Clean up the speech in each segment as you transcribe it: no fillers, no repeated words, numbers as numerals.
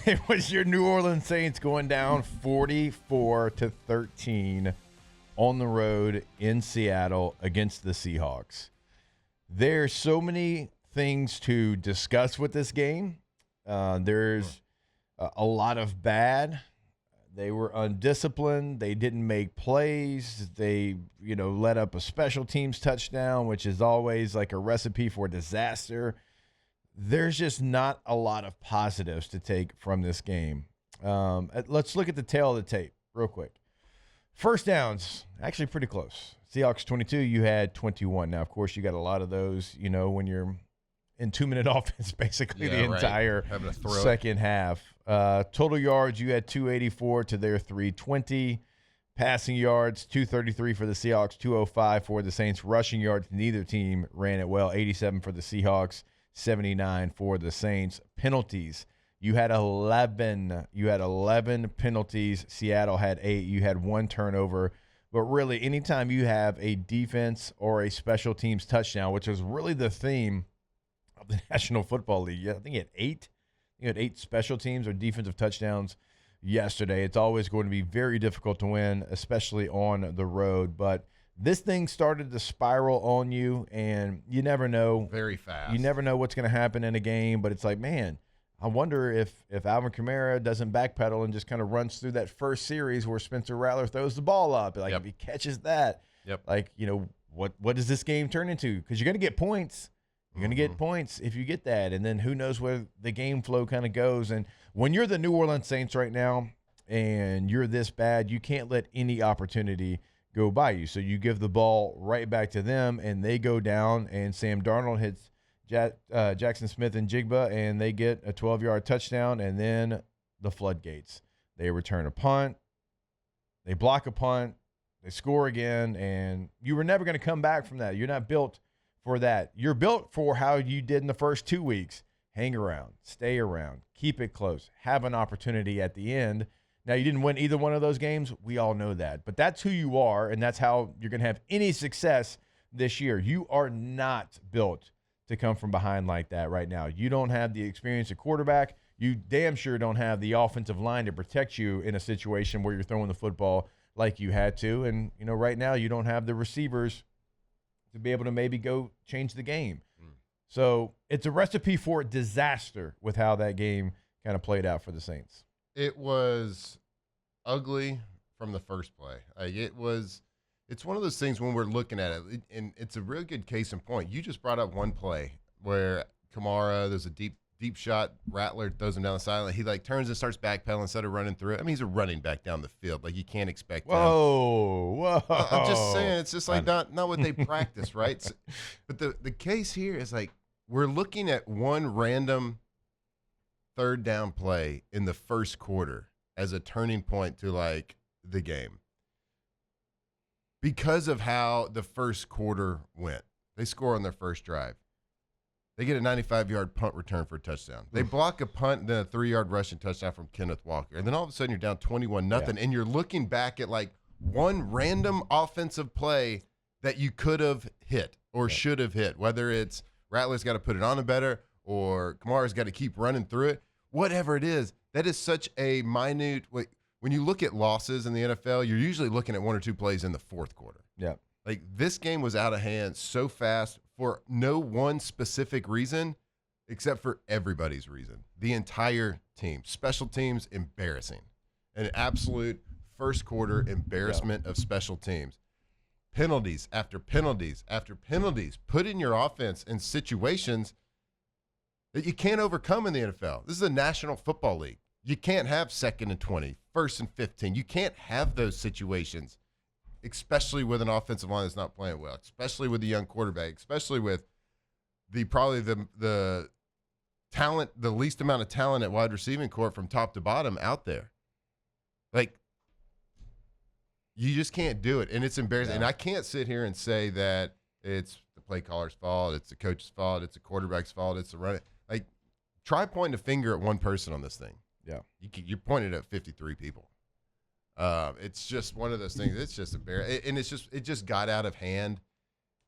It was your New Orleans Saints going down 44-13 on the road in Seattle against the Seahawks. There's so many things to discuss with this game. There's a lot of bad. They were undisciplined. They didn't make plays. They, let up a special teams touchdown, which is always like a recipe for disaster. There's just not a lot of positives to take from this game. Let's look at the tail of the tape real quick. First downs, actually pretty close. Seahawks 22, you had 21. Now, of course, you got a lot of those, when you're in 2-minute offense, basically the entire second half. Total yards, you had 284 to their 320. Passing yards, 233 for the Seahawks, 205 for the Saints. Rushing yards, neither team ran it well. 87 for the Seahawks, 79 for the Saints. Penalties, you had 11. You had 11 penalties. Seattle had 8. You had 1 turnover. But really, anytime you have a defense or a special teams touchdown, which was really the theme of the National Football League, I think you had 8. You had 8 special teams or defensive touchdowns yesterday. It's always going to be very difficult to win, especially on the road. But this thing started to spiral on you, and you never know. Very fast. You never know what's going to happen in a game, but it's like, man, I wonder if Alvin Kamara doesn't backpedal and just kind of runs through that first series where Spencer Rattler throws the ball up. Like, if he catches that, like, what does this game turn into? Because you're going to get points. You're going to get points if you get that. And then who knows where the game flow kind of goes. And when you're the New Orleans Saints right now and you're this bad, you can't let any opportunity go by you. So you give the ball right back to them, and they go down, and Sam Darnold hits Jackson Smith and Jigba, and they get a 12-yard touchdown, and then the floodgates. They return a punt. They block a punt. They score again, and you were never going to come back from that. You're not built for that. You're built for how you did in the first 2 weeks. Hang around, stay around, keep it close, have an opportunity at the end. Now, you didn't win either one of those games. We all know that. But that's who you are, and that's how you're going to have any success this year. You are not built to come from behind like that right now. You don't have the experience at quarterback. You damn sure don't have the offensive line to protect you in a situation where you're throwing the football like you had to. And, right now you don't have the receivers to be able to maybe go change the game. So it's a recipe for disaster with how that game kind of played out for the Saints. It was ugly from the first play. It's one of those things when we're looking at it, and it's a real good case in point. You just brought up one play where Kamara, there's a deep shot, Rattler throws him down the sideline. He turns and starts backpedaling instead of running through it. I mean, he's a running back down the field. You can't expect him. Whoa. I'm just saying, it's just not what they practice, right? So, but the case here is we're looking at one random third down play in the first quarter as a turning point to the game. Because of how the first quarter went, they score on their first drive. They get a 95-yard punt return for a touchdown. They block a punt and then a 3-yard rushing touchdown from Kenneth Walker. And then all of a sudden you're down 21-0, and you're looking back at one random offensive play that you could have hit or should have hit, whether it's Rattler's got to put it on it better or Kamara's got to keep running through it. Whatever it is, that is such a minute – when you look at losses in the NFL, you're usually looking at 1 or 2 plays in the fourth quarter. Yeah. This game was out of hand so fast for no one specific reason except for everybody's reason. The entire team. Special teams, embarrassing. An absolute first quarter embarrassment of special teams. Penalties after penalties after penalties. Putting your offense in situations that you can't overcome in the NFL. This is a National Football League. You can't have 2nd and 20, 1st and 15. You can't have those situations, especially with an offensive line that's not playing well, especially with a young quarterback, especially with probably the talent, the least amount of talent at wide receiving court from top to bottom out there. You just can't do it, and it's embarrassing. Yeah. And I can't sit here and say that it's the play caller's fault, it's the coach's fault, it's the quarterback's fault, it's the running. Try pointing a finger at one person on this thing. Yeah, you're pointing at 53 people. It's just one of those things. It's just embarrassing, and it just got out of hand.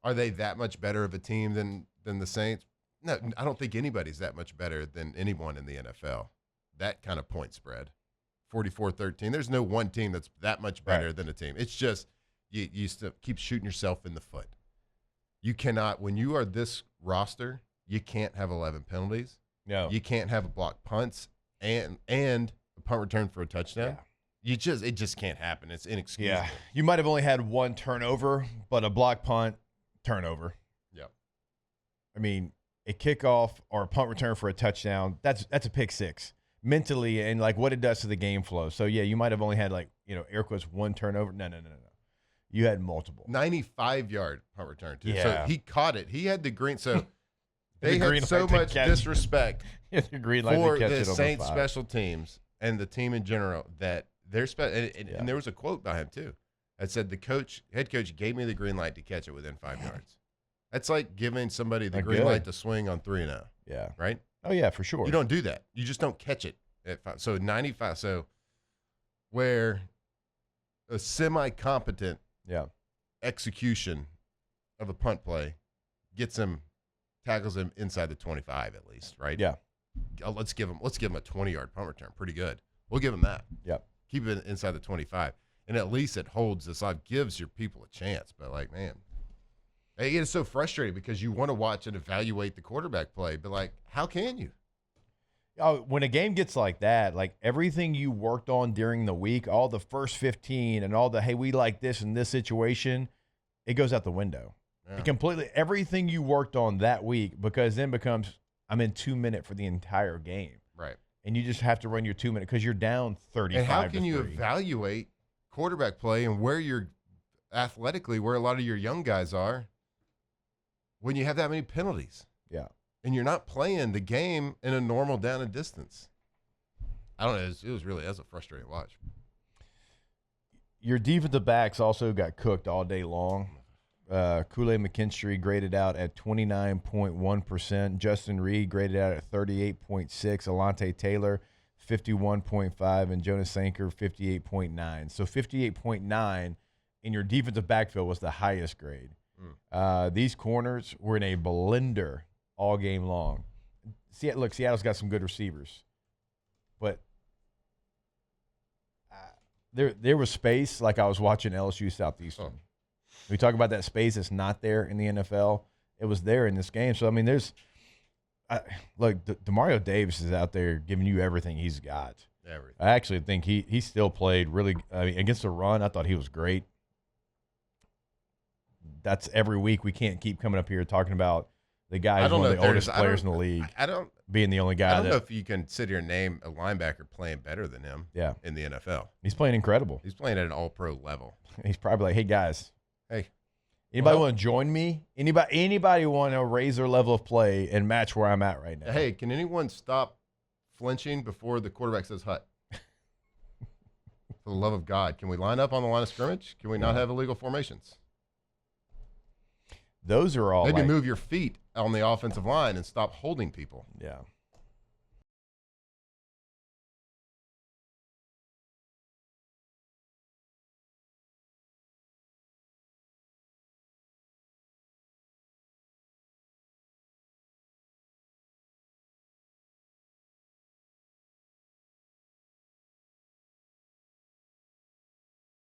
Are they that much better of a team than the Saints? No, I don't think anybody's that much better than anyone in the NFL. that kind of point spread. 44-13. There's no one team that's that much better Right. than a team. It's just you still keep shooting yourself in the foot. You cannot, when you are this roster, you can't have 11 penalties. No. You can't have a blocked punts and a punt return for a touchdown. Yeah. It just can't happen. It's inexcusable. Yeah. You might have only had one turnover, but a block punt, turnover. Yep. I mean, a kickoff or a punt return for a touchdown, that's a pick six. Mentally and like what it does to the game flow. So yeah, you might have only had like, air quotes, one turnover. No. You had multiple. 95-yard punt return too. Yeah. So he caught it. He had the green. So they The green had so light to much catch. disrespect The green light for to catch the it on Saints the 5. special teams and the team in general that they're Yeah. and there was a quote by him too that said head coach gave me the green light to catch it within 5 yards. That's like giving somebody the Like green good. light to swing on 3-0, Yeah. right? Oh yeah, for sure. You don't do that. You just don't catch it at 5. So 95. So where a semi-competent Yeah. execution of a punt play tackles him inside the 25 at least, right? Yeah. Let's give him a 20-yard punt return. Pretty good. We'll give him that. Yep. Keep it inside the 25. And at least it holds this live, gives your people a chance. But like, man, it is so frustrating because you want to watch and evaluate the quarterback play, but like, how can you? Oh, when a game gets like that, like everything you worked on during the week, all the first 15 and all the, hey, we like this in this situation, it goes out the window. Yeah. It completely, everything you worked on that week, because then becomes, I'm in 2 minutes for the entire game. Right. And you just have to run your 2 minutes because you're down 35 And how to can you 3. evaluate quarterback play and where you're athletically, where a lot of your young guys are when you have that many penalties? Yeah. And you're not playing the game in a normal down and distance. I don't know. It was really, that's a frustrating watch. Your defensive backs also got cooked all day long. Kool-Aid McKinstry graded out at 29.1%. Justin Reed graded out at 38.6. Alante Taylor, 51.5. And Jonas Sanker, 58.9. So 58.9 in your defensive backfield was the highest grade. These corners were in a blender all game long. Look, Seattle's got some good receivers. But there was space like I was watching LSU Southeastern. Oh. We talk about that space that's not there in the NFL. It was there in this game. So, I mean, look, DeMario Davis is out there giving you everything he's got. Everything. I actually think he still played really against the run. I thought he was great. That's every week. We can't keep coming up here talking about the guy who's one of the oldest players in the league. I don't being the only guy. I don't know if you can sit here and name a linebacker playing better than him. Yeah. In the NFL, He's playing incredible. he's playing at an All-Pro level. He's probably like, hey guys, Hey, anybody want to join me? Anybody want to raise their level of play and match where I'm at right now? hey, can anyone stop flinching before the quarterback says hut? For the love of God, can we line up on the line of scrimmage? Can we not have illegal formations? Those are all Maybe like, move your feet on the offensive line and stop holding people. yeah.